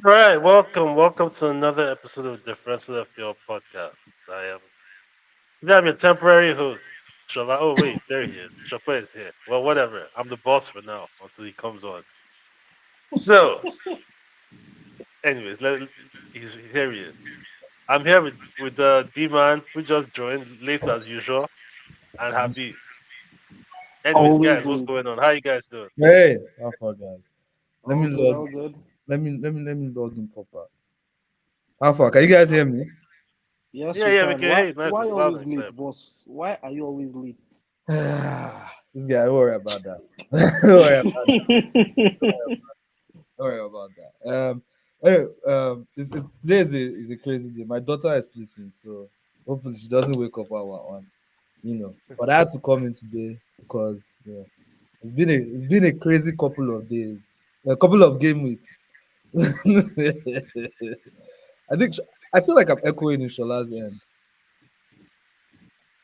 All right, welcome to another episode of Differentials FPL podcast. I am today I'm your temporary host. Shola, oh wait, there he is. Chopin is here. Well, whatever. I'm the boss for now until he comes on. So, anyways, here he is. I'm here with D man who just joined late as usual and Habi. Anyways, Always guys, what's late. going on? How you guys doing? Hey, how far guys? Let All me good, log. all good. Let me log in proper. How far? Can you guys hear me? Yes, Yeah, we yeah, we can. can Why hear you nice why and loud always and clear, late, bro. boss? Why are you always late? This guy, don't worry about that. Don't worry about that. Don't worry about that. Anyway, today is a crazy day. My daughter is sleeping, so hopefully she doesn't wake up while we're on. But I had to come in today because it's been a crazy couple of days, a couple of game weeks. I think I feel like I'm echoing in Shola's end.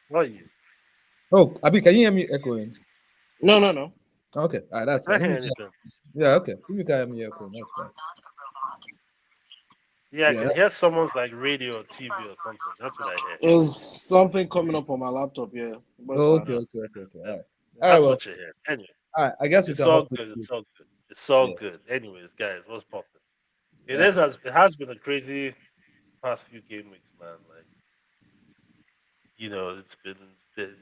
What are you? Oh, Abi, can you hear me echoing? No, no, no. Okay, all right, that's I fine. hear anything. Yeah, okay. If you can hear me echoing, that's fine. Yeah, I Yeah. can hear someone's like radio or TV or something. That's what I hear. There's something coming up on my laptop here, but it's Oh, fine. okay, Yeah, okay, okay, okay. All yeah, right. All right. that's Well, what you hear. Anyway. all right. I guess we It's can all hop good. into. It's all good. It's all Yeah. good. Anyways, guys, what's popping? Yeah. It has been a crazy past few game weeks, man. Like it's been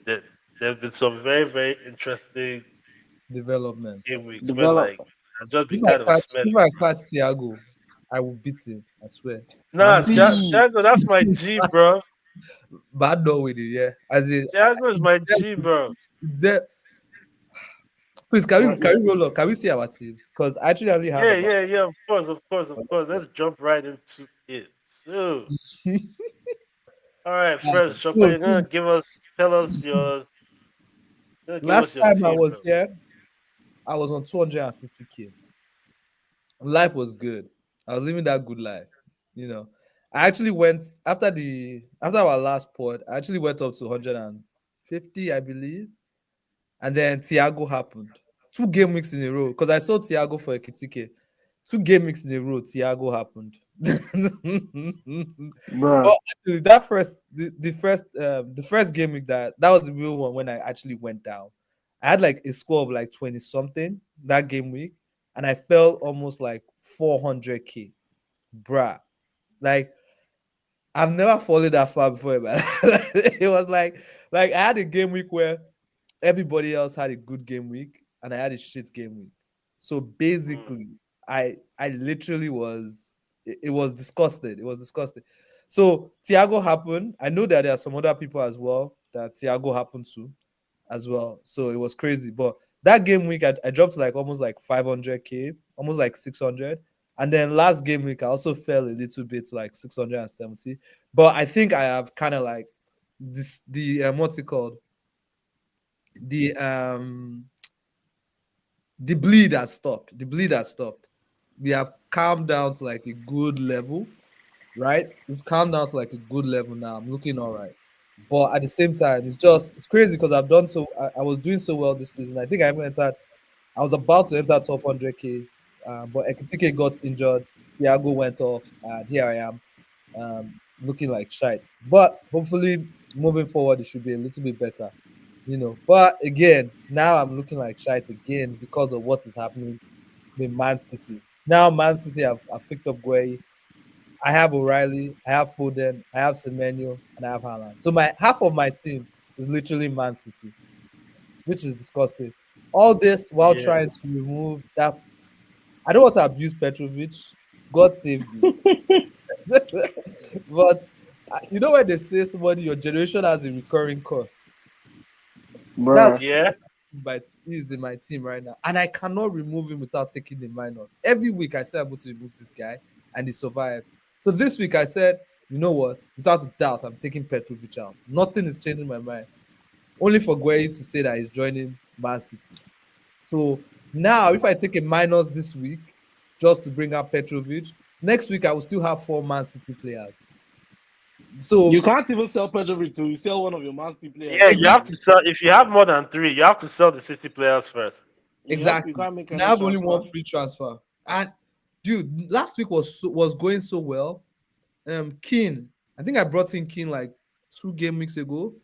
there have been some very interesting Development. game weeks where Develop. I've just been If I kind of catch, smelly. if I catch Thiago, I will beat him. I swear. Nah, Man, See, Thiago, that's my G, bro. bad dog with it. Yeah. Thiago is my G, bro. It's there. Please, can we but yeah, can we roll up? Can we see our teams? Because I actually only have Yeah, about. yeah, yeah. Of course, of course, of Oh, let's course. go. Let's jump right into it. So, all right, Alright, first, Chopper, so, you're gonna tell us so your, give us last your time I team, was bro. here, I was on 250K. Life was good. I was living that good life. You know, I actually went after our last pod. I actually went up to 150, I believe, and then Thiago happened. 2 game weeks in a row because I saw Thiago for a Ekitike. 2 game weeks in a row, Thiago happened. bruh. But actually, that the first game week that was the real one when I actually went down. I had like a score of like 20 something that game week, and I fell almost like 400K, bruh. Like I've never fallen that far before, man. It was like I had a game week where everybody else had a good game week, and I had a shit game week. So Mm. basically, I literally was it was disgusted. It was disgusting. So Thiago happened. I know that there are some other people as well that Thiago happened to as well. So it was crazy. But that game week, I dropped like almost like 500K, almost like 600. And then last game week, I also fell a little bit to like 670. But I think I have kind of like what's it called? The the bleed has stopped. The bleed has stopped. We have calmed down to like a good level, right? We've calmed down to like a good level now. I'm looking all right. But at the same time, it's crazy because I've done so. I was doing so well this season. I think I even entered. I was about to enter top 100K, but Ekitike got injured. Thiago went off, and here I am, looking like shite. But hopefully, moving forward, it should be a little bit better. But again, now I'm looking like shite again because of what is happening with Man City. Now Man City have picked up Gueye. I have O'Reilly, I have Foden, I have Semenyo, and I have Haaland. So my half of my team is literally Man City, which is disgusting. All this while Yeah, trying to remove that. I don't want to abuse Petrovic. God save me. But when they say somebody your generation has a recurring curse, that's Bruh. yeah. he's in my team right now, and I cannot remove him without taking the minus. Every week I say I'm going to remove this guy, and he survives. So this week I said, you know what? Without a doubt, I'm taking Petrovic out. Nothing is changing my mind. Only for Gueye to say that he's joining Man City. So now, if I take a minus this week just to bring up Petrovic, next week I will still have 4 Man City players. You So can't even sell Petrovic till you sell one of your Man City players. Yeah, you exactly, have So to sell if you have more than three, you have to sell the City players first. yep, you exactly. can't make Now I any have only one transfer. free transfer, and dude, last week was going so well. Keane, I think I brought in Keane like 2 game weeks ago,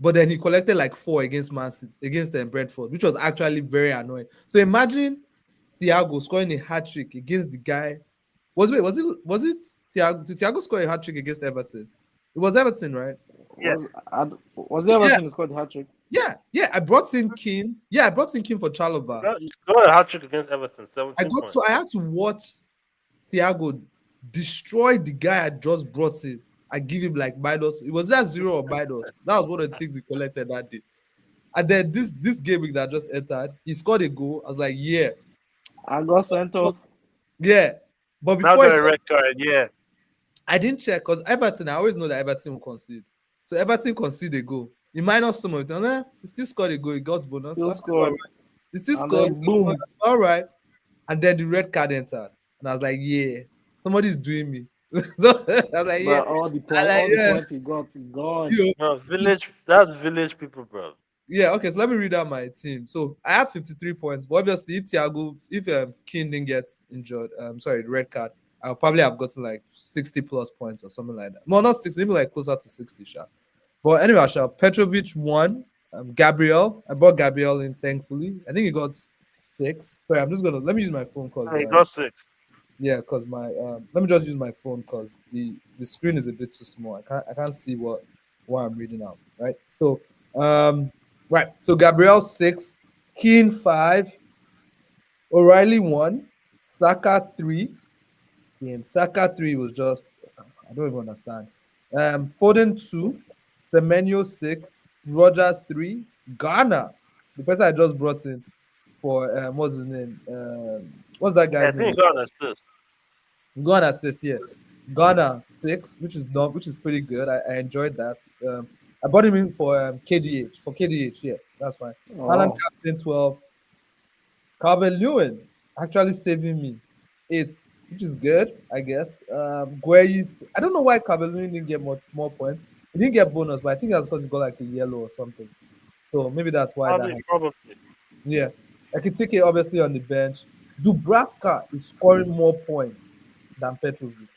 but then he collected like 4 against Man City, against Brentford, which was actually very annoying. So imagine Thiago scoring a hat trick against the guy. Was it Thiago? Did Thiago score a hat trick against Everton? It was Everton, right? Yeah, Was there Yeah, Everton who scored the hat trick? yeah. I brought in Keane. Yeah, I brought in Keane for Chalobah. you scored a hat trick against Everton, I 17 got points. so I had to watch Thiago destroy the guy I just brought in. I give him like minus. It was that 0 or minus. That was one of the things he collected that day. And then this game week that just entered, he scored a goal. I was like, yeah, I got sent off. yeah. But Now before got it, a red card. Yeah, I didn't check because Everton. I always know that Everton will concede. So Everton concede a goal. He minus some of it. He still scored a goal. He got bonus. Still I said, all scored. right. He still And scored. then boom. All right. And then the red card entered. And I was like, yeah, somebody's doing me. So I was like, yeah. But I like, all the yeah. points he got, he gone. You know, no village. That's village people, bro. yeah, okay. So let me read out my team. So I have 53 points. But obviously, if King didn't get injured, sorry, the red card, I'll probably have gotten like 60 plus points or something like that. Well, not 60, maybe like closer to 60, sharp. But anyway, I shall. Petrovic won. Gabriel, I brought Gabriel in, thankfully. I think he got 6. Sorry, I'm just gonna let me use my phone because He got 6. yeah, because my let me just use my phone because the screen is a bit too small. I can't see what I'm reading out. Right. So right. So Gabriel 6, Keane 5, O'Reilly 1, Saka 3. And Saka 3 was just I don't even understand. Foden 2, Semenyo 6, Rogers 3, Ghana. The person I just brought in for what's his name? What's that Yeah, I guy's think name? he got an assist. Ghana assist, yeah. Ghana 6, which is pretty good. I enjoyed that. I bought him in for KDH. For KDH, yeah, that's fine. Alan Oh, Captain 12. Calvin Lewin actually saving me 8, which is good, I guess. Gueye's, I don't know why Calvin Lewin didn't get more points. He didn't get bonus, but I think that's because he got like a yellow or something. So maybe that's why that Probably, happened. probably. Yeah. I can take it obviously on the bench. Dubravka is scoring more points than Petrovic.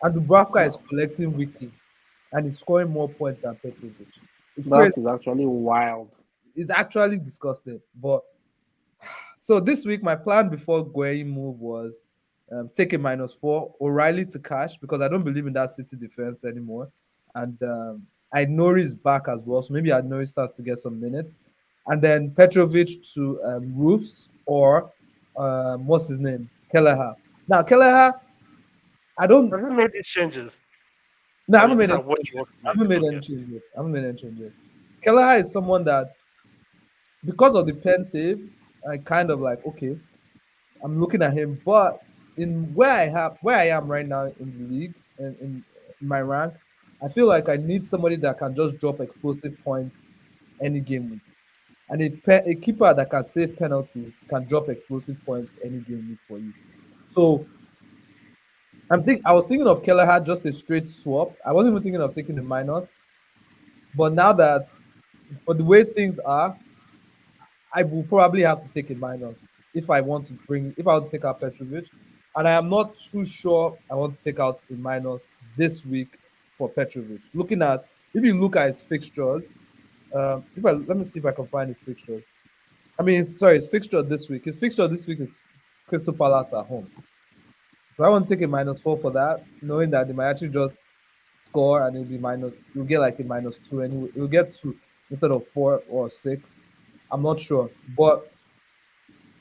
And Dubravka is no. collecting weekly and he's scoring more points than Petrovic. It's crazy. That is actually wild. It's actually disgusting. But so this week, my plan before going move was take a -4, O'Reilly to cash because I don't believe in that City defense anymore. And I know he's back as well. So maybe I know he starts to get some minutes. And then Petrovic to Roofs or what's his name? Kelleher. Now, Kelleher, I don't. Have you made these changes? No, I Or haven't made these any are what you changes. want to I make? haven't made any Okay. changes. I haven't made any changes. Kelleher is someone that, because of the pen save, I kind of like, okay, I'm looking at him. But in where I am right now in the league and in my rank, I feel like I need somebody that can just drop explosive points any game week. And a keeper that can save penalties can drop explosive points any game week for you. So I was thinking of Kelleher just a straight swap. I wasn't even thinking of taking the minus. But now that, but the way things are, I will probably have to take a minus if I want to take out Petrovic. And I am not too sure I want to take out a minus this week for Petrovic. If you look at his fixtures, if I let me see if I can find his fixtures. I mean, sorry, his fixture this week. His fixture this week is Crystal Palace at home. So I want to take a -4 for that, knowing that they might actually just score and it'll be minus. You'll get like a -2 anyway. You'll get 2 instead of 4 or 6. I'm not sure, but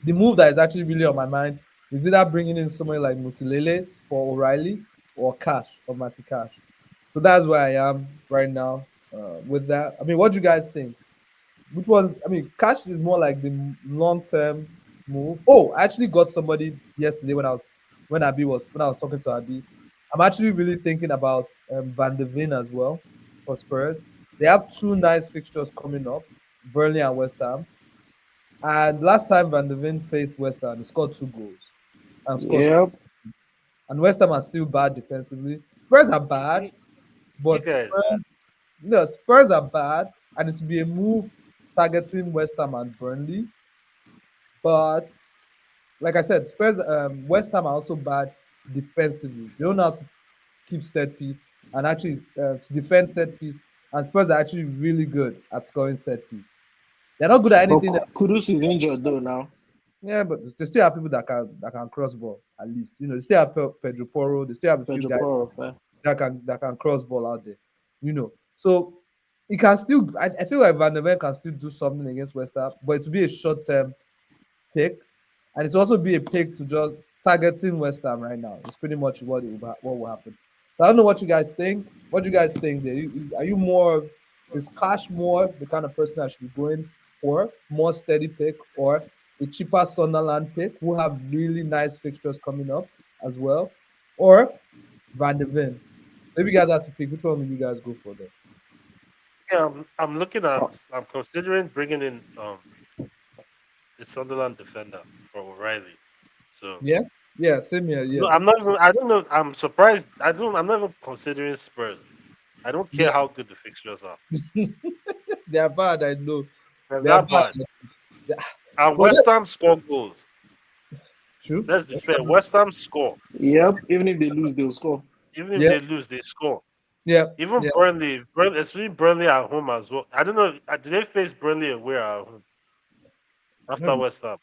the move that is actually really on my mind is either bringing in somebody like Mukilele for O'Reilly or Cash or Matty Cash. So that's where I am right now with that. I mean, what do you guys think? Which was, I mean, Cash is more like the long term move. Oh, I actually got somebody yesterday when I was talking to Habi. I'm actually really thinking about Van de Ven as well for Spurs. They have 2 nice fixtures coming up, Burnley and West Ham. And last time Van de Ven faced West Ham, he scored 2 goals and scored. Yep. And West Ham are still bad defensively. Spurs are bad, You, you but guys, Spurs are bad, and it will be a move targeting West Ham and Burnley. But like I said, Spurs, West Ham are also bad defensively. They don't know how to keep set piece and actually to defend set piece. And Spurs are actually really good at scoring set piece. They're not good at But anything else. Kudus is injured though now. Yeah, but they still have people that can cross ball at least. You know, they still have Pedro Porro. They still have a few Pedro guys Porro, fair. that can cross ball out there. You know, so it can still. I feel like Van der Ven can still do something against West Ham, but it will be a short term pick, and it's also be a pick to just targeting West Ham right now. It's pretty much what will happen. So I don't know what you guys think. What do you guys think? There are you more is Cash more the kind of person I should be going for more steady pick or a cheaper Sunderland pick who have really nice fixtures coming up as well, or Van de Ven? Maybe you guys have to pick which one will you guys go for there. Yeah, I'm looking at. Oh, I'm considering bringing in the Sunderland defender for O'Reilly. So Yeah, yeah, same here. no, Yeah, I'm not even. I don't know. I'm surprised. I don't. I'm not even considering Spurs. I don't care yeah, how good the fixtures are. they are bad. I know They're they are that bad. bad. Yeah. And But West Ham score goals. true. Let's be West fair. Ham is- West Ham score. yep. Even if they lose, they'll score. Even if Yeah, they lose, they score. yeah, Even yeah. Burnley, especially Burnley at home as well. I don't know. Did they face Burnley away at home Let after me, West Ham?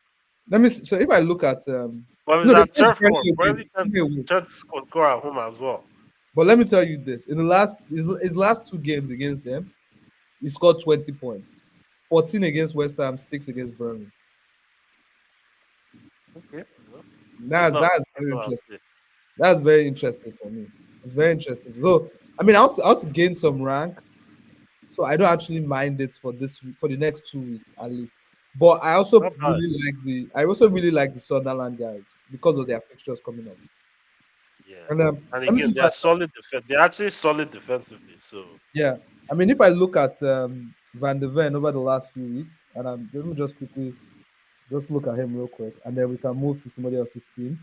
let me see. So if I look at But it's no, they at faced turf Burnley moor. away. Burnley can Burnley away. tend to score at home as well. But let me tell you this: in the his last two games against them, he scored 20 points, 14 against West Ham, 6 against Burnley. Okay, well, That's that's very not I'll interesting. say. That's very interesting for me. It's very interesting. So I mean, I want to gain some rank, so I don't actually mind it for for the next 2 weeks at least. But Not bad. I also really like the Sunderland guys because of their fixtures coming up. Yeah. And And let me see again, if they I are solid defense. They're actually solid defensively. So yeah. I mean, if I look at Van de Ven over the last few weeks, and let me just quickly just look at him real quick, and then we can move to somebody else's team.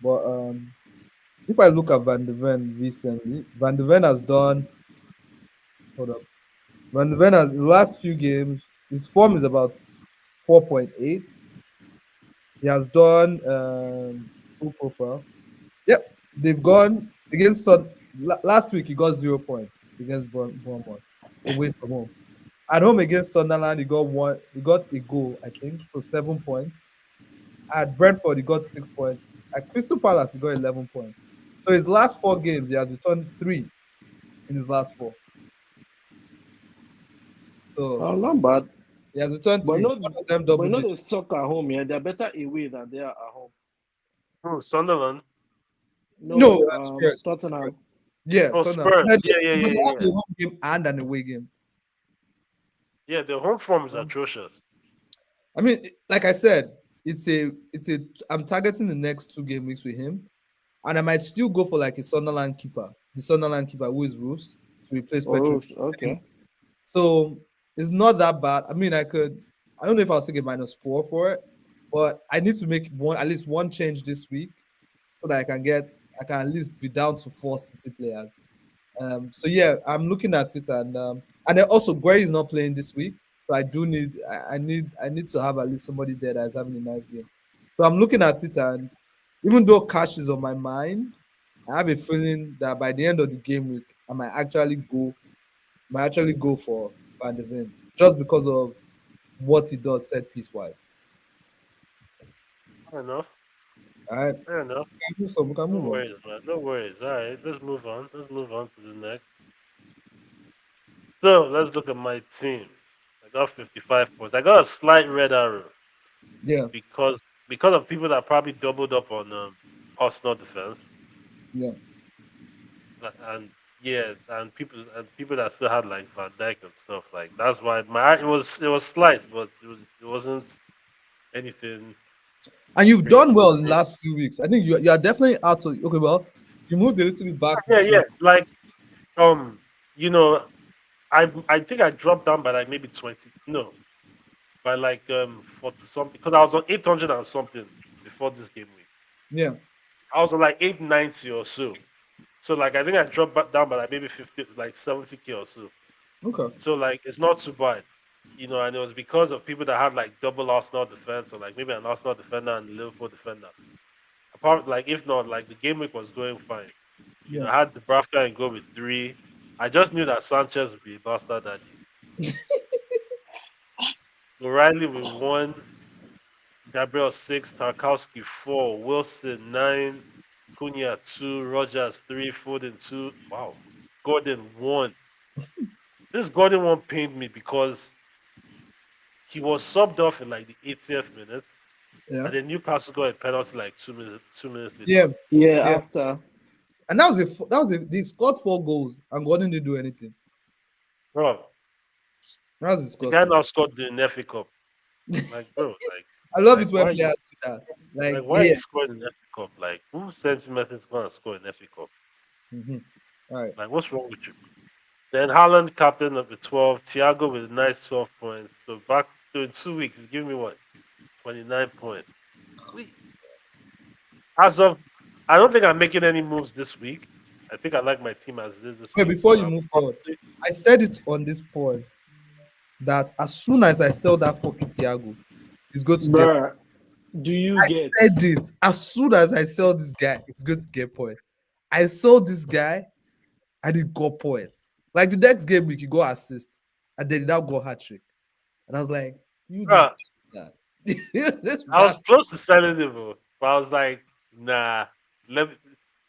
But if I look at Van de Ven recently, Van de Ven has done. Hold up. Van de Ven has the last few games. His form is about 4.8. He has done full profile. Yep, they've gone against last week. He got 0 points against Bournemouth away from home. At home against Sunderland, he got one. He got a goal, I think, so 7 points. At Brentford, he got 6 points. At Crystal Palace, he got 11 points. So his last 4 games, he has returned three in his last four. So Oh, not bad. he has returned But three. no, One of them but double no, digits. they suck at home. Yeah, they're better away than they are at home. Sunderland. No, No, Spurs. Spurs. Tottenham. Yeah, Oh, Tottenham. Spurs. And then Yeah, yeah, but yeah, they yeah, have yeah. a home game and an away game. Yeah, the home form is Um, atrocious. I mean, like I said, it's a. I'm targeting the next 2 game weeks with him, and I might still go for like a Sunderland keeper, the Sunderland keeper who is Roos to replace Petro. Oh, okay. So it's not that bad. I mean, I could. I don't know if I'll take a -4 for it, but I need to make at least one change this week so that I can at least be down to 4 City players. So yeah, I'm looking at it, and then also Guerre is not playing this week, so I do need I need to have at least somebody there that is having a nice game. So I'm looking at it, and even though cash is on my mind, I have a feeling that by the end of the game week, might actually go for Van de Ven just because of what he does set piece wise. Fair enough. All right, Fair enough. we can No move on. worries, man. No worries. All right, let's move on. Let's move on to the next. So let's look at my team. I got 55 points. I got a slight red arrow Yeah, because because of people that probably doubled up on personal defense yeah. and yeah, and people that still had like Van Dijk and stuff like that's why my it was slight, but it wasn't anything And you've done crazy. well in the last few weeks. I think you are definitely out of okay. Well, you moved a little bit back to Yeah, yeah. 20. Like you know, I think I dropped down by like maybe 20. No, by like 40 something because I was on 800 and something before this game week. Yeah. I was on like 890 or so. So like I think I dropped back down by like maybe 50, like 70k or so. Okay. So like it's not too bad. and it was because of people that had like double Arsenal defense or like maybe an Arsenal defender and a Liverpool defender. Apart like if not, like the game week was going fine. Yeah. I had the Bravka and go with three. I just knew that Sanchez would be a bastard that day. O'Reilly with one, Gabriel six, Tarkowski four, Wilson nine, Cunha two, Rogers three, Foden two. Wow. Gordon one. This Gordon one pained me because he was subbed off in like the 80th minute, Yeah. and then Newcastle got a penalty like 2 minutes later. Yeah, Yeah. after. And they scored 4 goals and Gordon didn't do anything. Bro, That was the guy disgusting. now scored the FA Cup. Like, bro, I love like it why when are you players do that. Like, why are yeah. you scoring in FA Cup? Like, who sends you message going to score in FA Cup? All right. Like, what's wrong with you? Then Haaland captain of the 12, Thiago with a nice 12 points. So back to in 2 weeks, he's giving me what 29 points. We as of I don't think I'm making any moves this week. I think I like my team as it is this Wait, week. before So you I'm move forward, probably I said it on this pod that as soon as I sell that fucking Thiago, he's going to get. Bruh, do you I get? said it. As soon as I sell this guy, he's going to get points. I sold this guy and he got points. Like the next game week, he got assist and then he now got hat trick. And I was like, you this Bruh, bastard. This I was bastard. close to selling him, but I was like, nah. Let me,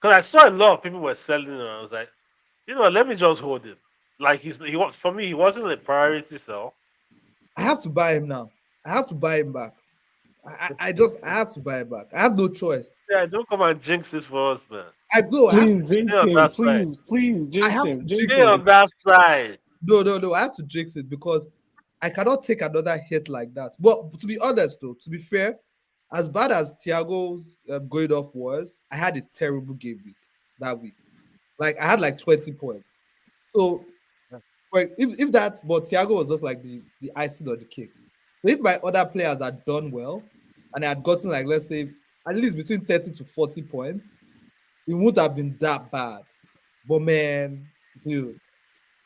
because I saw a lot of people were selling him. I was like, let me just hold him. Like he was for me, he wasn't a priority sell. I have to buy him now. I have to buy him back. I have to buy him back. I have no choice. Yeah, don't come and jinx this for us, man. I go. I have to. Please Stay jinx on him. that side. Please I jinx have to him. Jinx jinx Stay it. him. on that side. No. I have to jinx it because I cannot take another hit like that. But to be honest, though, to be fair, as bad as Thiago's going off was, I had a terrible game week that week. Like I had like 20 points. So, like if that, but Thiago was just like the icing on the cake. So if my other players had done well and I had gotten like let's say at least between 30 to 40 points, it wouldn't have been that bad. But man, dude,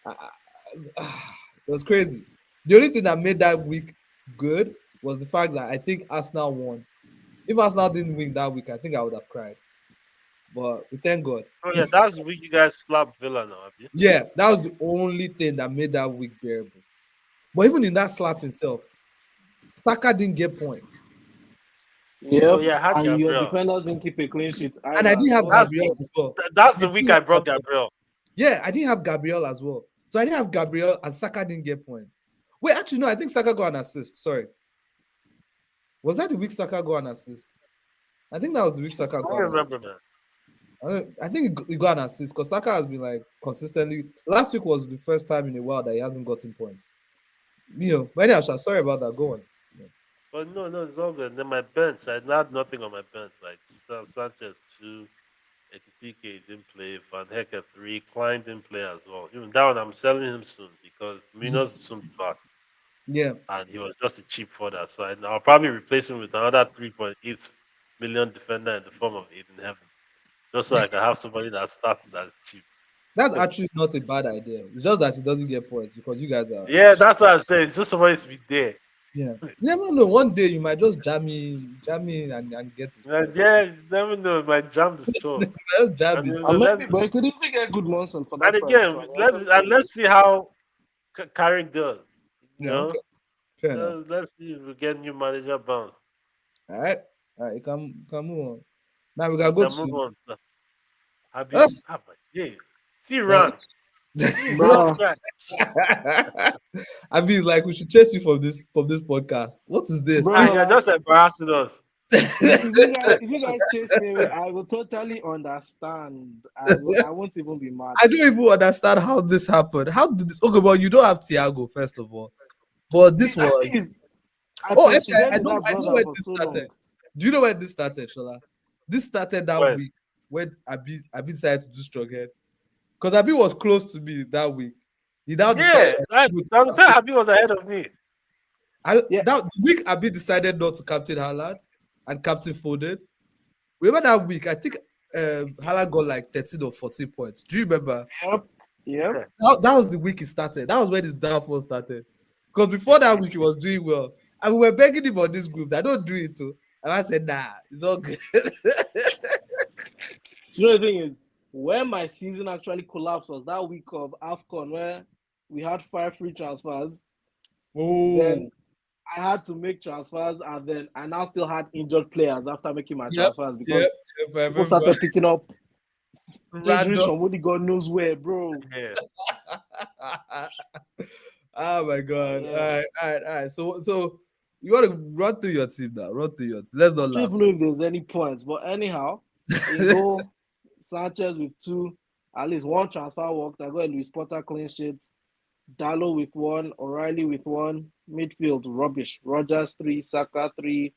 I, it was crazy. The only thing that made that week good was the fact that I think Arsenal won. If Arsenal didn't win that week, I think I would have cried. But we thank God. Oh yeah, that's the week you guys slap Villa now, have you? Yeah, that was the only thing that made that week bearable. But even in that slap itself, Saka didn't get points. Oh Yep. yeah, I had And your Gabriel. defenders didn't keep a clean sheet And I either. didn't have So That's Gabriel as well. that's I the week didn't I have brought Gabriel. Gabriel. Yeah, I didn't have Gabriel as well. So I didn't have Gabriel and Saka didn't get points. Wait, actually, no, I think Saka got an assist. Sorry. Was that the week Saka got an assist? I think that was the week Saka I got don't an assist. remember, man. I think he got an assist because Saka has been like consistently. Last week was the first time in a while that he hasn't gotten points. But anyhow, sorry about that. Go on. Yeah. But no, it's all good. Then my bench, I had nothing on my bench. Like Sanchez two, Ekitike didn't play, Van Heck at three, Klein didn't play as well. Even that one, I'm selling him soon because Minos will soon be back, Yeah, and he was just a cheap fodder. So I'll probably replace him with another 3.8 million defender in the form of Aiden Heaven, just so I can have somebody that starts that's cheap. that's actually not a bad idea. It's just that he doesn't get points because you guys are. Yeah, that's what I'm saying. It's just somebody to be there. Yeah, you never know. One day you might just jam in and get his points. Yeah, you never know. It might jam the store. Just jam And, it. you and know, let's, maybe, but you could easily get good Monson for and that price. again, So, let's see how Carrick does. You Yeah, know, okay, fair enough. let's see if we get new manager bounce. All right, you can move on. Now we gotta We go can move to. on. Oh, Habi, yeah. See man. run. Jesus Christ. I mean, like we should chase you from this podcast. What is this? bro, And you're just embarrassing us. if you guys chase me away, I will totally understand. I won't even be mad. I don't even understand how this happened. How did this? Okay, well, you don't have Thiago first of all, but this See, the was. thing is, I Oh, actually, I persevered with know. that I know brother where for this so started. long. Do you know where this started, Shola? This started that Well, week when Abi decided to do strong head because Abi was close to me that week. He now decided. yeah, that Habi was ahead of me. Yeah. That week Abi decided not to captain Haaland and captain Foden. Remember that week? I think Haaland got like 13 or 14 points. Do you remember? Yep. That was the week it started. That was when his downfall started. Because before that week he was doing well. And we were begging him on this group that don't do it too. And I said, nah, it's all good. You know the thing is, when my season actually collapsed was that week of AFCON where we had 5 free transfers. Oh, Then I had to make transfers, and then I now still had injured players after making my yep, transfers because yep, I people remember. started picking up injuries Random. from only God knows where, bro. Yeah. Oh my god. All Yeah. right, all right, all right. So you want to run through your team now. Run through your team. Let's I not don't laugh. even know if there's any points, but anyhow, in goal, Sanchez with 2, at least 1 transfer worked. I got Luis Potter clean sheets, Dallo with 1, O'Reilly with 1, midfield rubbish. Rogers 3, Saka 3,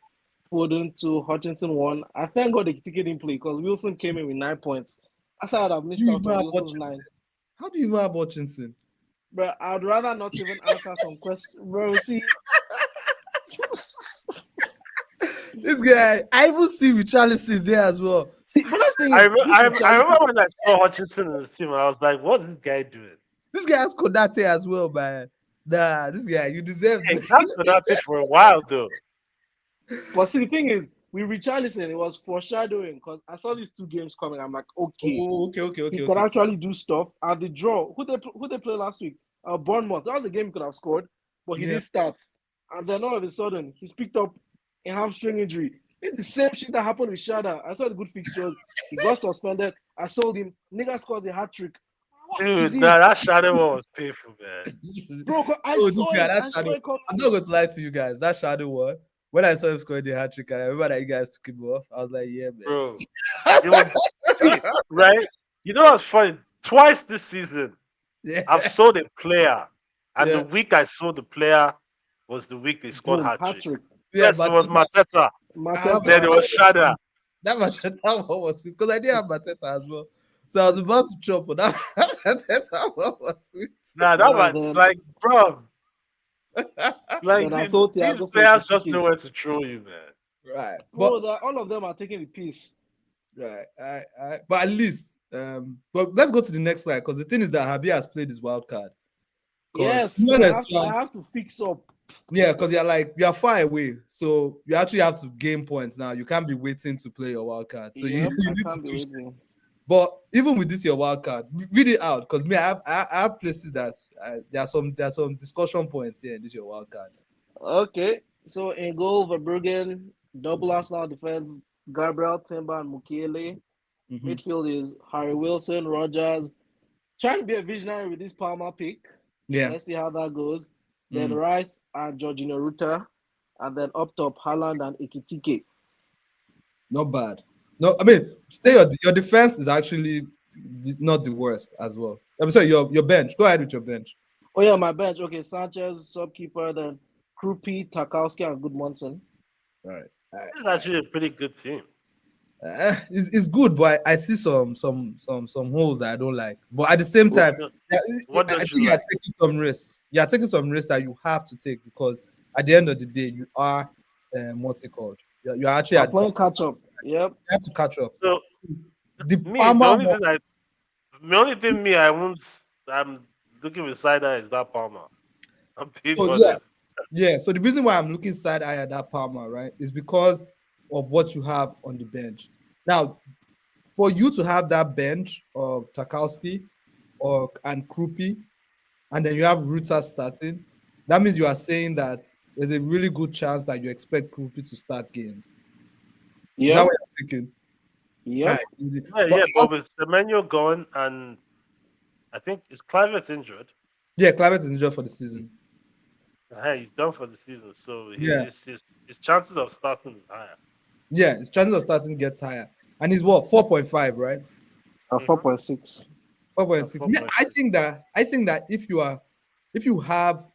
Foden 2, Hutchinson 1. I thank God the ticket didn't play because Wilson came in with 9 points. I thought I'd have missed You out even on have Wilson's Hutchinson. 9. How do you even have Hutchinson? But I'd rather not even answer some questions. Bro, see, This guy, I even see Richarlison there as well. but that's the thing I, is, rem- this I, I Richarlison, remember when I saw Hutchinson in the team, I was like, what's this guy doing? This guy has Konate as well, man. Nah, this guy, you deserve Hey, this. that's been at it for a while, though. but see, the thing is, with Richarlison, it was foreshadowing because I saw these 2 games coming. I'm like, okay, Oh, okay, okay, he okay, can okay. actually do stuff. And the draw, who they play last week? Bournemouth. That was a game he could have scored, but he Yeah. didn't start. And then all of a sudden, he's picked up a hamstring injury. It's the same shit that happened with Shada. I saw the good fixtures. He got suspended. I sold him. Nigga scores a hat trick. What is Dude, it, nah, that shadow one was painful, man. bro? I Oh, this saw guy, it. that I saw shadow. it coming. I'm not going to lie to you guys. That shadow one, when I saw him scoring the hat trick, and I remember that you guys took him off, I was like, yeah, man. Bro. It was, see, right? You know what's funny? Twice this season, Yeah, I've sold a player, and the yeah, week I sold the player was the week they scored Boom, hat hat trick. trick. yeah. Yes, it But was Mateta. Then it Mateta. was Shada. that Mateta one was sweet because I did have Mateta as well. So I was about to chop, but that Mateta one was sweet. Nah, that And was then like, bro, like I saw these Thiago for players just Ekitike. know where to throw you, man. Right, Bro, all of them are taking the piece. right. But at least, but let's go to the next slide because the thing is that Habi has played his wild card. Because Yes, I have to fix up. yeah, because you're far away, so you actually have to gain points now. You can't be waiting to play your wild card, so Yep, you I need to can't be do shit. waiting. But even with this your wild card, read it out because me, I have places that there are some discussion points here in this your wild card. Okay, so in goal, Verbruggen, double Arsenal defense, Gabriel, Timber, and Mukiele. Mhm. Midfield is Harry Wilson, Rogers. Trying to be a visionary with this Palmer pick. Yeah, Let's see how that goes. Then Mm. Rice and Jorginho Ruta. And then up top, Haaland and Ekitike. Not bad. No, I mean, stay your defense is actually not the worst as well. I'm sorry, your bench. Go ahead with your bench. Oh, yeah, my bench. Okay, Sanchez, subkeeper, then Krupi, Tarkowski, and Goodmanson. All right. It's actually a pretty good team. It's good, but I see some holes that I don't like. But at the same time, What I don't think you you're like? taking some risks. You're taking some risks that you have to take because at the end of the day, you are what's it called? You're actually I'm playing catch up. Yep. you have to catch up. So The me, Palmer one, the only thing me I won't I'm looking with side eye is that Palmer. I'm being so honest. yeah. So the reason why I'm looking side eye at that Palmer, right, is because of what you have on the bench. Now, for you to have that bench of Tarkowski and Krupi, and then you have Ruta starting, that means you are saying that there's a really good chance that you expect Krupi to start games. Is that Yep. what you're thinking? Yep. Right. Yeah, but with Semenyo gone and I think is Clivert's injured. Yeah, Climate is injured for the season. Hey, he's done for the season, so Yeah, his chances of starting is higher. yeah, his chances of starting gets higher. And he's what, 4.5, right? 4.6. 4.6. Four point I six. think that if you have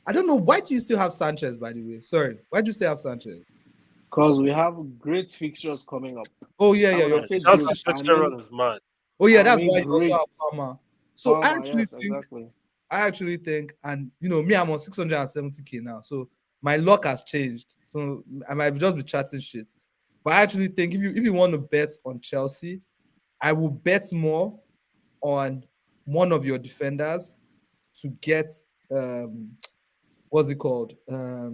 I don't know why do you still have Sanchez, by the way? Sorry, why do you still have Sanchez? Because we have great fixtures coming up. Oh yeah, And yeah, when I say Chelsea's great, fixture run is mad. oh yeah, I that's why mean you also great. have Palmer. So Palmer, yes, exactly. I actually think, and you know, me, I'm on 670k now, so my luck has changed. So I might just be chatting shit. But I actually think if you want to bet on Chelsea, I will bet more on one of your defenders to get what's it called?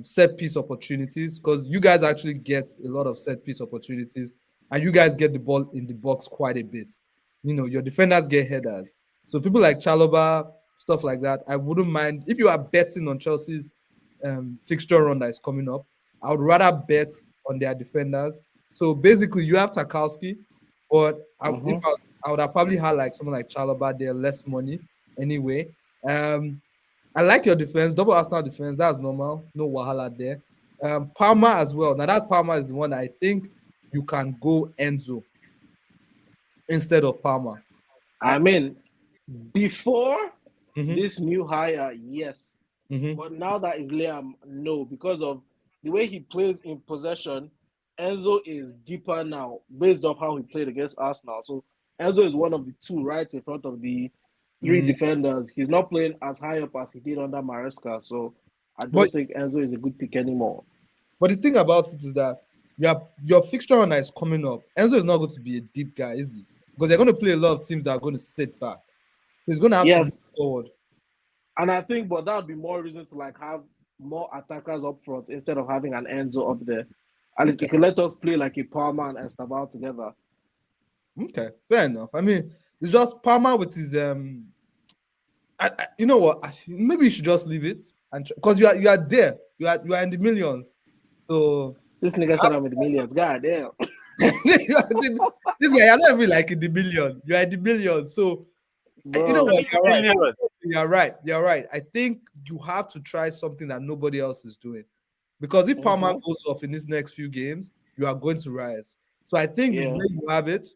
Set piece opportunities, because you guys actually get a lot of set piece opportunities, and you guys get the ball in the box quite a bit. Your defenders get headers. So people like Chaloba, stuff like that, I wouldn't mind if you are betting on Chelsea's fixture run that is coming up. I would rather bet on their defenders. So basically, you have Tarkowski, but if Mm-hmm. I would have probably had like someone like Chalobah there, less money anyway. Um, I like your defense, double Arsenal defense. That's normal, no wahala there. Palmer as well. Now that Palmer is the one I think you can go Enzo instead of Palmer. I I mean, before mm-hmm, this new hire, yes. mm-hmm. But now that is Liam, no, because of the way he plays in possession, Enzo is deeper now, based off how he played against Arsenal. So Enzo is one of the two right in front of the three Mm. defenders. He's not playing as high up as he did under Maresca. So I But don't think Enzo is a good pick anymore. the thing about it is that your fixture runner is coming up. Enzo is not going to be a deep guy, is he? Because they're going to play a lot of teams that are going to sit back. So he's going to have to move Yes, forward. and I think, but that would be more reason to like have more attackers up front instead of having an Enzo up there. At least Okay. it can let us play like a Palmer and Estabal together. Okay. Fair enough. I mean, it's just Palmer with his you know what? Maybe you should just leave it, and because you are there, you are in the millions, so This you nigga said have I'm in the millions. God damn. this guy. You're not even like in the million. You are in the millions, so you know Bro, what? You're right. Million. You're right. You're right. I think you have to try something that nobody else is doing, because if Palmer mm-hmm. goes off in these next few games, you are going to rise. So I think the Yeah, way you have it.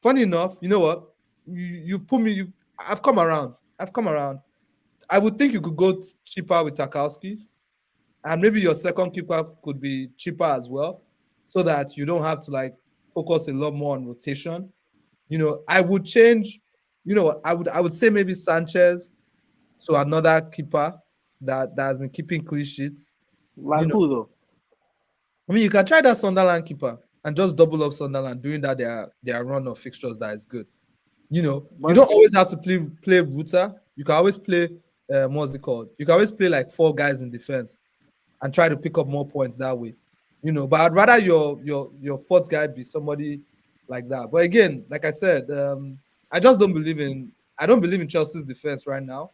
Funny enough, you know what? You put me. I've come around. I've come around. I would think you could go cheaper with Tarkowski, and maybe your second keeper could be cheaper as well, so that you don't have to like focus a lot more on rotation. I would change. I would say maybe Sanchez to another keeper that has been keeping clean sheets. You like know, who though? I mean, you can try that Sunderland keeper and just double up Sunderland doing that their run of fixtures that is good. You But don't always have to play Ruta. You can always play what's it called? You can always play like four guys in defense and try to pick up more points that way. But I'd rather your fourth guy be somebody like that. But again, like I said, I just don't believe in Chelsea's defense right now.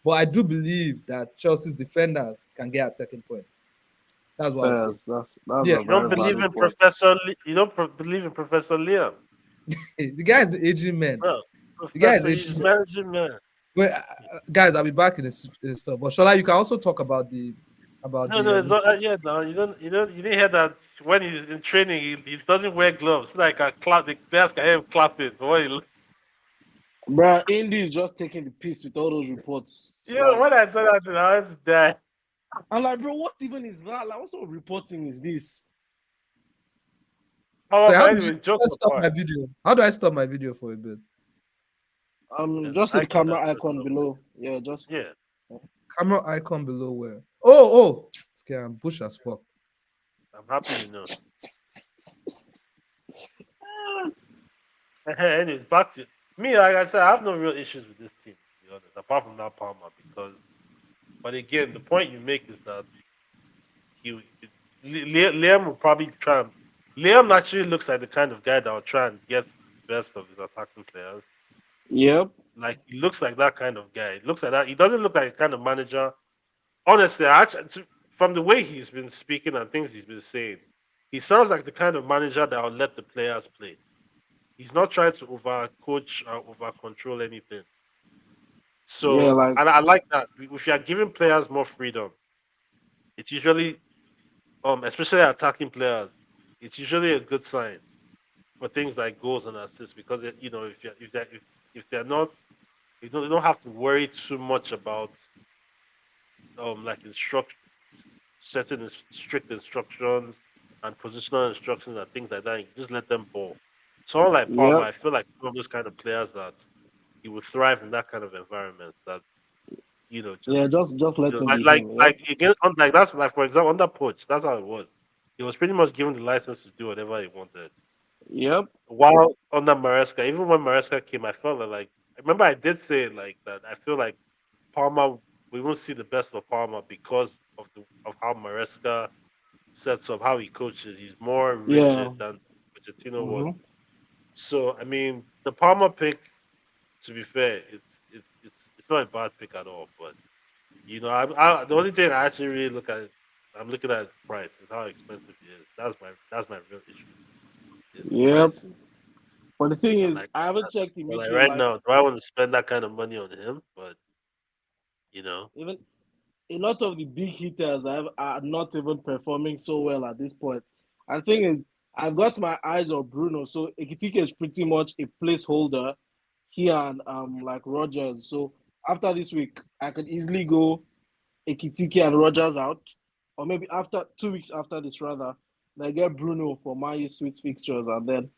But I do believe that Chelsea's defenders can get attacking points. That's what I would say. that's Yeah, a You don't very believe valid in point. You don't believe in Professor Liam. the guy is the aging man. No, The guy is Professor, he's aging. managing man. Wait, guys, I'll be back in this stuff. But Shola, you can also talk about the about No, the no, it's not. Yeah, no, you didn't hear that when he's in training, he doesn't wear gloves. Like a clap, the players can hear him clapping. But when Bro, Indy is just taking the piss with all those reports. It's like when I said that, I was dead. I'm like, bro, what even is that? Like, what sort of reporting is this? Oh, So how but do you anyway, jokes stop my apart. video? How do I stop my video for a bit? There's an Just see the icon that camera says icon stop. below. Yeah, just Yeah, Camera icon below where? Oh, okay, I'm bush as fuck. I'm happy you know. Anyways, back to me. Like I said, I have no real issues with this team, to be honest, apart from that Palmer. But again, the point you make is that he, Liam will probably try and. Liam actually looks like the kind of guy that will try and get the best of his attacking players. yep. Like he looks like that kind of guy. He looks like that. He doesn't look like a kind of manager. Honestly, from the way he's been speaking and things he's been saying, he sounds like the kind of manager that will let the players play. He's not trying to over coach or over control anything. Yeah, So, like and I like that. If you are giving players more freedom, it's usually, especially attacking players, it's usually a good sign for things like goals and assists because if they're not, you don't have to worry too much about like setting strict instructions and positional instructions and things like that. You just let them ball. Someone like Palmer, yep. I feel like one of those kind of players that he would thrive in that kind of environment. That just Yeah, just let him like be like him. Yep. like again, like that's like for example under Poach, that's how it was. He was pretty much given the license to do whatever he wanted. Yep. While under Maresca, even when Maresca came, I felt like I remember I did say like that. I feel like Palmer, we won't see the best of Palmer because of of how Maresca sets up, how he coaches. He's more Yeah. rigid than Pochettino was. Mm-hmm. So I mean, the Palmer pick, to be fair, it's not a bad pick at all. But the only thing I actually really I'm looking at his price, is how expensive he is. That's my real issue, is the Yep. price. But the thing And is, like, I haven't checked the but like midfield. right Like now, do I want to spend that kind of money on him? But you know, even a lot of the big hitters are not even performing so well at this point. And the thing is, I've got my eyes on Bruno, so Ekitike is pretty much a placeholder here and like Rogers. So after this week, I could easily go Ekitike and Rogers out, or maybe after 2 weeks after this rather, I get Bruno for my sweet fixtures, and then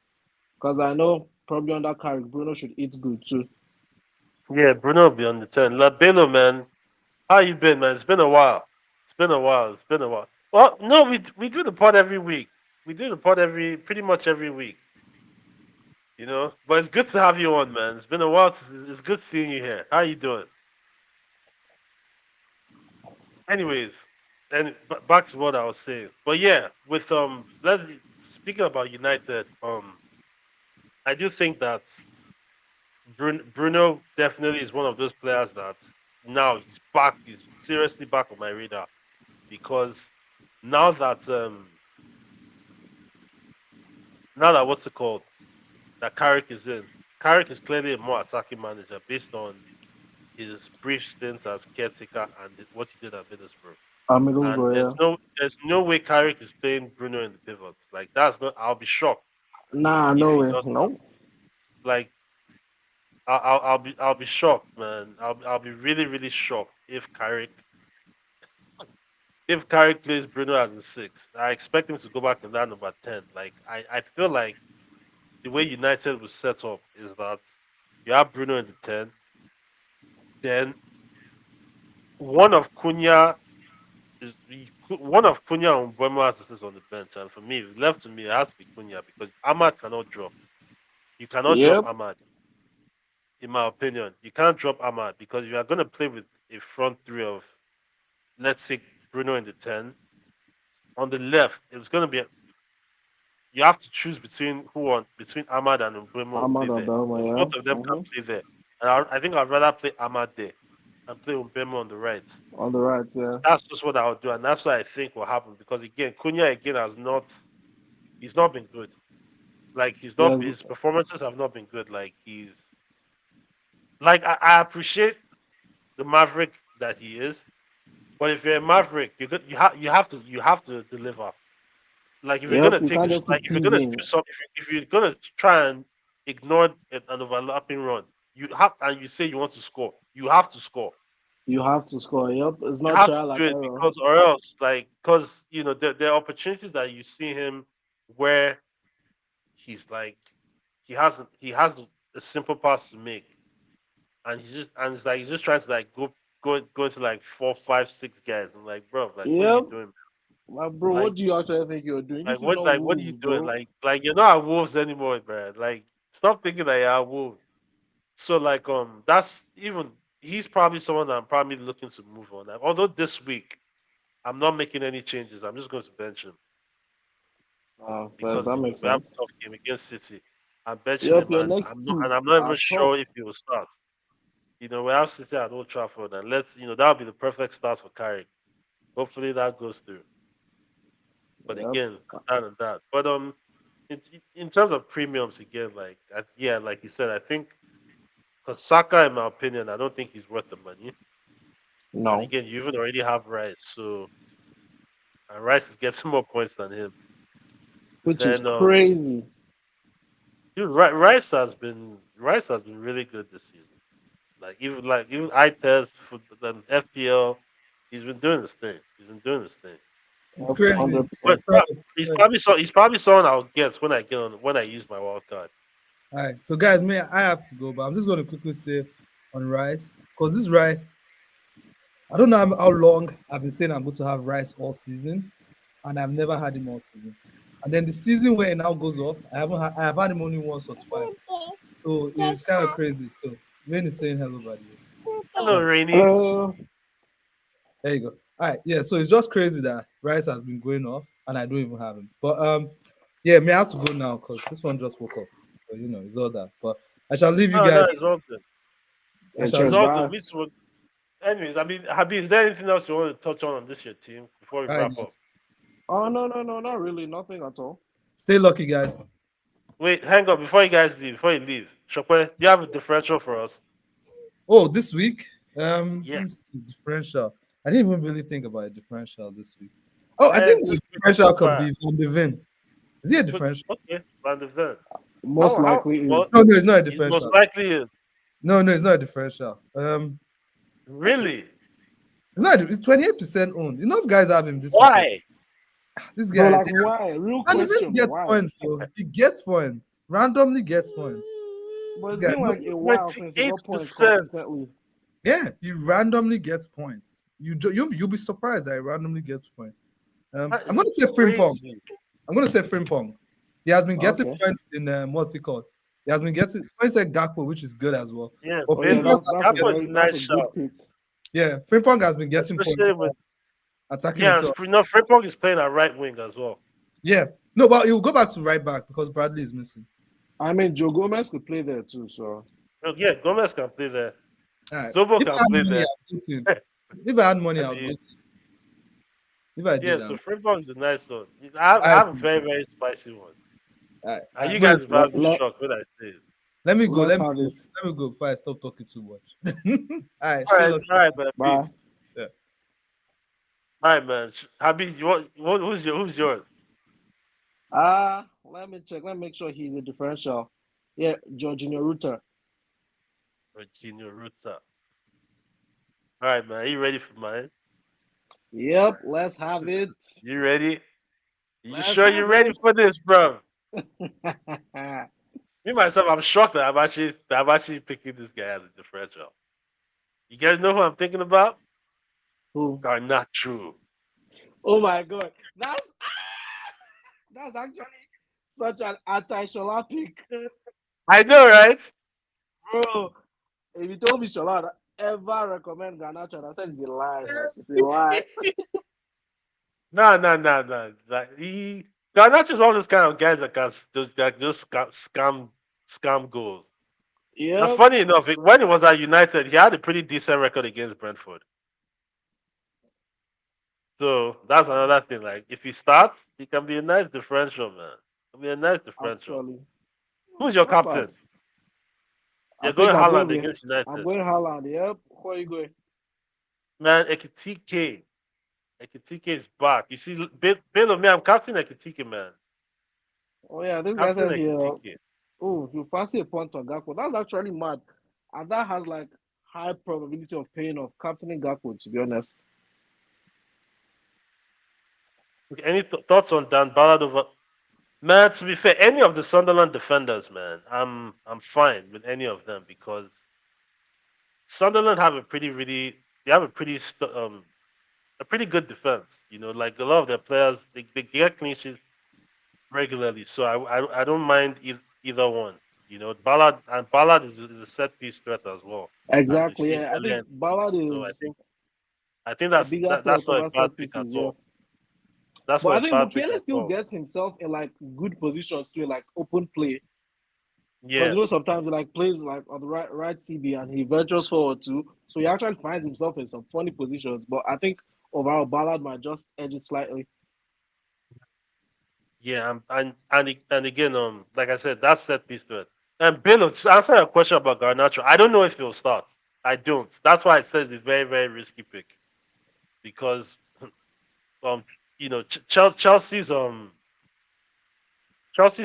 because I know probably under Carrick, Bruno should eat good too. yeah, Bruno will be on the 10. Labelo, man, how you been, man? It's been a while. It's been a while. It's been a while. Well, no, we do the pod every week. We do the pod pretty much every week. But it's good to have you on, man. It's been a while. It's good seeing you here. How you doing? Anyways, and back to what I was saying. But yeah, with let's speaking about United, I do think that Bruno definitely is one of those players that now he's back. He's seriously back on my radar, because now that what's it called, that Carrick is in. Carrick is clearly a more attacking manager based on his brief stints as caretaker and what he did at Middlesbrough. And Middlesbrough, yeah. there's no way Carrick is playing Bruno in the pivots. Like, that's not. I'll be shocked Nah, if no he way. does that. No. Like, I'll be shocked, man. I'll be really really shocked if Carrick plays Bruno as a six. I expect him to go back in that number 10. Like, I feel like the way United was set up is that you have Bruno in the 10, then one of Cunha one of Cunha and Mbeumo has to sit on the bench. And for me, if it's left to me, it has to be Cunha, because Ahmad cannot drop. You cannot drop Yep. Ahmad, in my opinion. You can't drop Ahmad, because you are going to play with a front three of, let's say, Bruno in the 10. On the left, it's going to be, you have to choose between Ahmad and Mbeumo and Ahmad play there, Adama, because yeah. both of them can Mm-hmm. play there. And I think I'd rather play Ahmad there and play Mbeumo on the right. On the right, yeah. That's just what I would do, and that's what I think will happen. Because again, Cunha again has not, he's not been good. Like, Yes. his performances have not been good. Like, I appreciate the Maverick that he is, but if you're a Maverick, you have to deliver. Like, if you're Yep. gonna You take can't a just like keep if you're gonna teasing. do something, if you're gonna try and ignore an overlapping run, and you say you want to score, you have to score. You have to score. Yep. It's You not have to trial and do it, error. because, or else, like, because there are opportunities that you see him where he's like, he has a simple pass to make, and it's like he's just trying to, like, go into like 4, 5, 6 guys. I'm like, bro, like, what are you Yep. doing? Like, bro, what Like, do you actually think you're doing? This is not what are you Wolves, doing? bro. Like you're not at Wolves anymore, bro. Like, stop thinking that you're at Wolves. So, like, that's even he's probably someone that I'm probably looking to move on. Like, although this week I'm not making any changes, I'm just going to bench him, But because that makes we have sense. a tough game against City. I'm benching Yep. him, Your and next two I'm not even are tough. sure if he will start. We have City at Old Trafford, and that'll be the perfect start for Carrick. Hopefully that goes through. But Yep. again, that and that. But in terms of premiums, again, like, yeah, like you said, I think, because Saka, in my opinion, I don't think he's worth the money. And No. again, you even already have Rice, so, and Rice is getting more points than him. Which is Then, crazy. dude, Rice has been really good this season. Like even I test for the FPL, he's been doing this thing. He's been doing this thing. It's Yep. crazy. Hundred But percent. So, he's probably someone I'll get when I use my wild card. all right. So, guys, I have to go, but I'm just going to quickly say on Rice, because this Rice, I don't know how long I've been saying I'm going to have Rice all season, and I've never had him all season. And then the season where it now goes off, I have had him only once or twice. So it's kind of crazy. So Wayne is saying hello, by the way. Hello, All right, Rainy. Uh, there you go. All right, yeah. So it's just crazy that Rice has been going off, and I don't even have him. But yeah, may I have to go now because this one just woke up. So it's all that. But I shall leave you No, no, guys. it's all good. I Yeah, shall It's cheers, leave. all good. bye. Me too. Anyways, I mean, Habi, is there anything else you want to touch on this year team before we All right, wrap up? guys. Oh no, not really, nothing at all. Stay lucky, guys. Wait, hang on before you guys leave. Before you leave, Shokwe, do you have a differential for us? Oh, this week, Yeah. let me see, differential. I didn't even really think about a differential this week. Oh, I And think the this week differential so could far. be Van de Ven. Is he a differential? Okay, Van de Ven. Most How? likely Well, is. No, no, it's not a it most differential. likely is. No, no, it's not a differential. Really? It's not. It's 28% owned. Enough guys have him this weekend. Why? This But guy, like, why? Real and even question, gets why? points. Though. He gets points. Randomly gets points. But This it's guy, been no, like a while since he got points 28%. consistently. yeah, he randomly gets points. You'll be surprised that he randomly gets points. That I'm is gonna say Frimpong. crazy. I'm gonna say Frimpong. He has been getting Okay. points in what's it called? He has been getting points at Gakpo, which is good as well. Yeah, But Oh yeah, Beno. Frimpong has been Gakpo is a getting, that's nice a good shout. pick. yeah, Frimpong has been getting points Especially with attacking yeah, midfield. no, Frimpong is playing at right wing as well. Yeah, no, but he'll go back to right back because Bradley is missing. I mean, Joe Gomez could play there too. So Oh, yeah, Gomez can play there. All right. Zobo If I can had play money, there. I'd go to him. If I had money, I I would go mean, to him. If I yeah, did, I so would. Frimpong is a nice one. All I right. have a very, very spicy one. All right. And you Wait, guys will let probably be let shocked when I say it. let me go. let's Let me have go. it. Let me go before I stop talking too much. All right. Stay lucky. All right, man. Bye. Peace. Yeah. All right, man. Habi, who's yours? Let me check. Let me make sure he's a differential. Yeah, Jorginho Rutter. Virginia Ruta. All right, man. Are you ready for mine? Yep, let's have it. You ready? You Let's sure you're have ready it. for this, bro? Me myself, I'm shocked that I'm actually picking this guy as a differential. You guys know who I'm thinking about? Who? Garnacho. Oh my god. That's actually such an anti-Shola pick. I know, right? Bro, if you told me Shola would ever recommend Garnacho, I said it's a lie. It's a lie. No, no, no, no. Like he Garnacho's all those kind of guys that can just scam goals. And Yep. funny enough, when he was at United, he had a pretty decent record against Brentford. So that's another thing. Like if he starts, he can be a nice differential, man. Can be a nice differential. Actually. Who's your Not bad. captain? I You're think going I'm going Haaland with against I'm United. going Haaland. Yep. Where are you going? Man, Ekitike. Ekitike is back. You see, Bale, me, I'm captain Ekitike, man. Oh yeah, this guy Captain said here. Ekitike. Oh, you fancy a punt on Gakpo. That's actually mad. And that has like high probability of paying off captaining Gakpo, to be honest. Okay, any thoughts on Dan Ballard over? Man, to be fair, any of the Sunderland defenders, man, I'm fine with any of them because Sunderland have a pretty really they have a pretty good defense. You know, like a lot of their players they get clean sheets regularly, so I don't mind either one. You know, Ballard is a set piece threat as well, as we've Exactly. seen Yeah. I earlier think in the season. Ballard So is I think a bigger that's threat not a over bad set pick at pieces, yeah. all. That's But not I a think bad pick Mukiele at still all. gets himself in like good positions to like open play. Because Yeah, sometimes he like plays like on the right CB and he ventures forward too. So he actually finds himself in some funny positions. But I think overall Ballard might just edge it slightly. yeah, and again, like I said, that's set piece threat. And Bill, to answer your question about Garnacho, I don't know if he'll start. I don't. That's why I said it's a very, very risky pick because um, you know, Chelsea's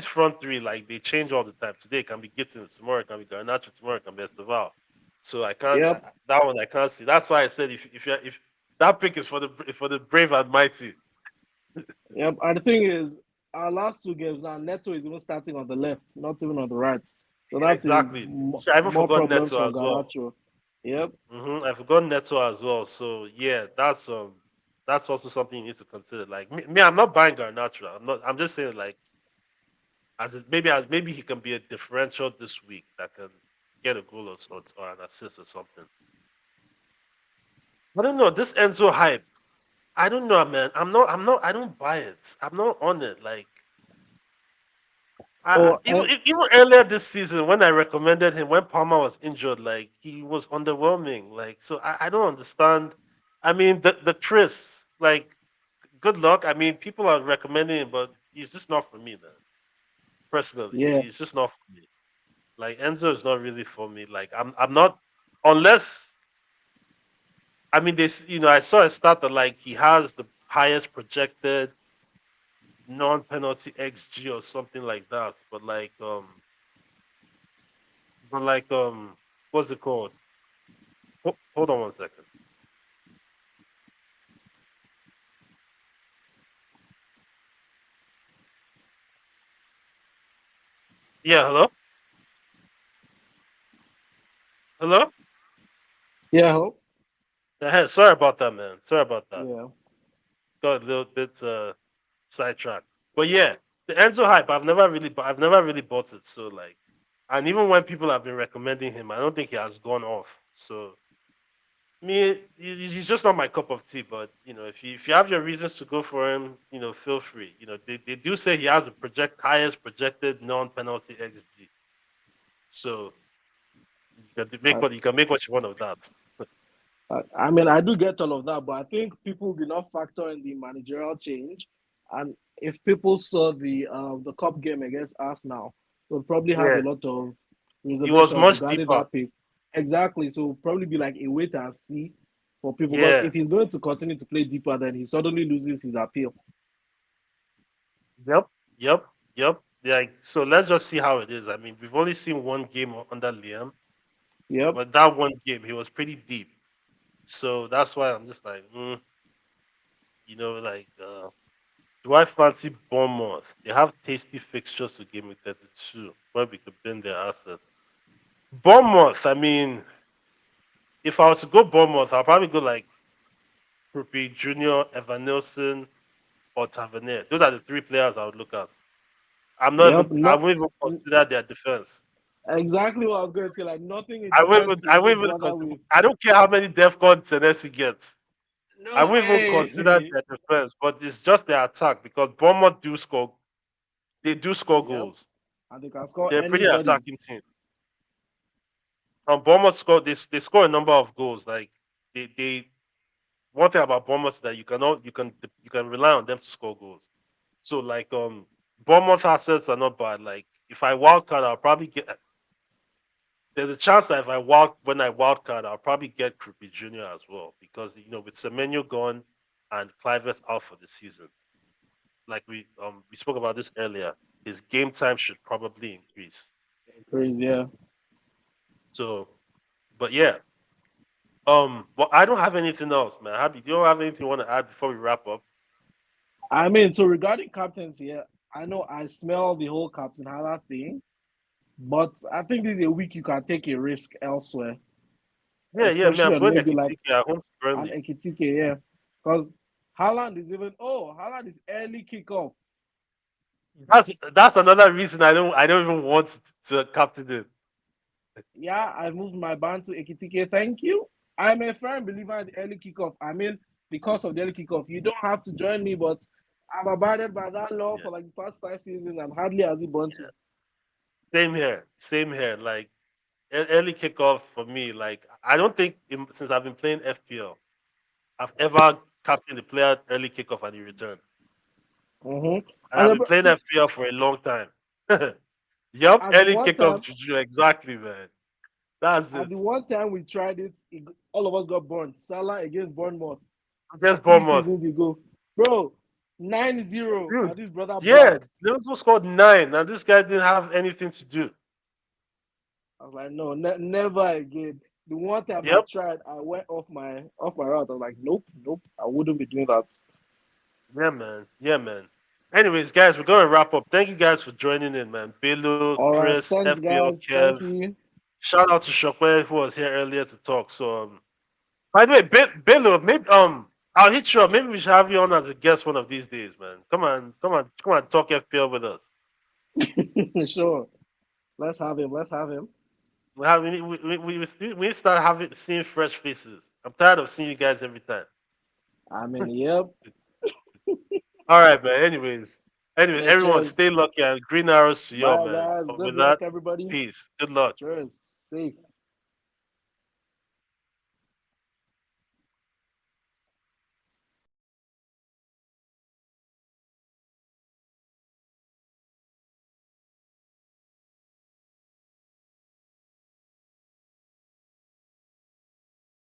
front three, like they change all the time. Today it can be Gittins, tomorrow it can be Garnacho, tomorrow it can be Esteval. So Yep. that one I can't see. That's why I said if that pick is for the brave and mighty. Yep. And the thing is, our last two games now, Neto is even starting on the left, not even on the right. So that is Exactly. See, I even more forgot problems Neto for as well. Garnacho. Yep. I forgot Neto as well. So yeah, that's also something you need to consider. Like me I'm not buying Garnacho. I'm not. I'm just saying like maybe he can be a differential this week that can get a goal or an assist or something. I don't know. This Enzo hype. I don't know, man. I'm not. I don't buy it. I'm not on it. Like, Oh, even earlier this season when I recommended him when Palmer was injured, like he was underwhelming. Like, so I don't understand. I mean, the Chris, like, good luck. I mean, people are recommending him, but he's just not for me, man. Personally, yeah, he's just not for me. Like Enzo is not really for me. Like I'm not unless I mean this. I saw a stat that like he has the highest projected non-penalty XG or something like that. But what's it called? Hold on one second. Yeah, hello, hello. yeah, hello? Sorry about that, man. Sorry about that. Yeah, Got a little bit sidetracked. But yeah, the Enzo hype. I've never really bought it. So like, and even when people have been recommending him, I don't think he has gone off. So me, he's just not my cup of tea. But if you have your reasons to go for him, feel free. They do say he has the highest projected non-penalty XG. So I, you can make what you want of that. I mean, I do get all of that, but I think people did not factor in the managerial change. And if people saw the cup game against Arsenal, they'll probably have a Yeah, lot of he was reservations much regarding deeper. that pick. Exactly. So probably be like a wait and see for people because Yeah. if he's going to continue to play deeper, then he suddenly loses his appeal. Yep. Yep. Yep. Like so, let's just see how it is. I mean, we've only seen one game under Liam, Yep. but that one game he was pretty deep. So that's why I'm just like, like, do I fancy Bournemouth? They have tasty fixtures to Game Week 32 where we could bend their assets. Bournemouth, I mean, if I was to go Bournemouth, I'll probably go like Rupi Junior, Evan Nelson, or Tavernier. Those are the three players I would look at. Yep. I Not won't even consider their defense. exactly what I was going to say. Like nothing in I won't defense even, to I won't even even bother consider, with. I don't care how many DEFCON Tennessee gets. I No won't even consider way. their defense, but it's just their attack because Bournemouth do score. They do score Yep. goals. And they can score They're a pretty anybody. attacking team. Bournemouth score. They score a number of goals. Like they one thing about Bournemouth is that you can rely on them to score goals. So like Bournemouth assets are not bad. Like if I wildcard, I'll probably get. There's a chance that if when I wildcard, I'll probably get Krupi Junior as well because with Semenyo gone and Cliver's out for the season, like we spoke about this earlier, his game time should probably increase. Crazy, yeah. So, but yeah, well, I don't have anything else, man. Happy, do you have anything you want to add before we wrap up? I mean, so regarding captains, yeah, I know I smell the whole Captain Hala thing, but I think this is a week you can take a risk elsewhere, Yeah, yeah, man. especially I'm on going to maybe like Kitiki at home to an Burnley. Ekitike, yeah. Because Haaland is early kickoff. That's another reason I don't even want to captain it. Yeah, I moved my band to Ekitike. Thank you. I'm a firm believer in the early kickoff. I mean, because of the early kickoff, you don't have to join me, but I've abided by that law Yeah, for like the past 5 seasons and hardly has it burnt yeah. to. Same here. Same here. Like early kickoff for me. Like I don't think since I've been playing FPL, I've ever captained the player early kickoff and he returned. Mm-hmm. And I've And been playing see, FPL for a long time. Yup, at the early one kickoff time, juju. Exactly, man. That's at it. the one time we tried it, all of us got burnt. Salah against Bournemouth Against three Bournemouth. seasons ago. Bro, 9-0, Dude, and this brother yeah, blanked. Liverpool scored 9, and this guy didn't have anything to do. I was like, no, never again. The one time I Yep. tried, I went off my route. I was like, nope, nope, I wouldn't be doing that. Yeah, man. Yeah, man. Anyways, guys, we're gonna wrap up. Thank you guys for joining in, man. Belu, All right, Chris, thanks, FPL, guys. Thank Kev. you. Shout out to Shokwe who was here earlier to talk. So, by the way, Belu, maybe I'll hit you up. Maybe we should have you on as a guest one of these days, man. Come on, talk FPL with us. Sure, let's have him. Let's have him. We need to start having seeing fresh faces. I'm tired of seeing you guys every time. I mean, yep. All right, man. Anyways, Yeah, everyone cheers. stay lucky and green arrows to you, Bye, man. guys. But Good with luck, that, everybody. peace. Good luck. Cheers. Safe.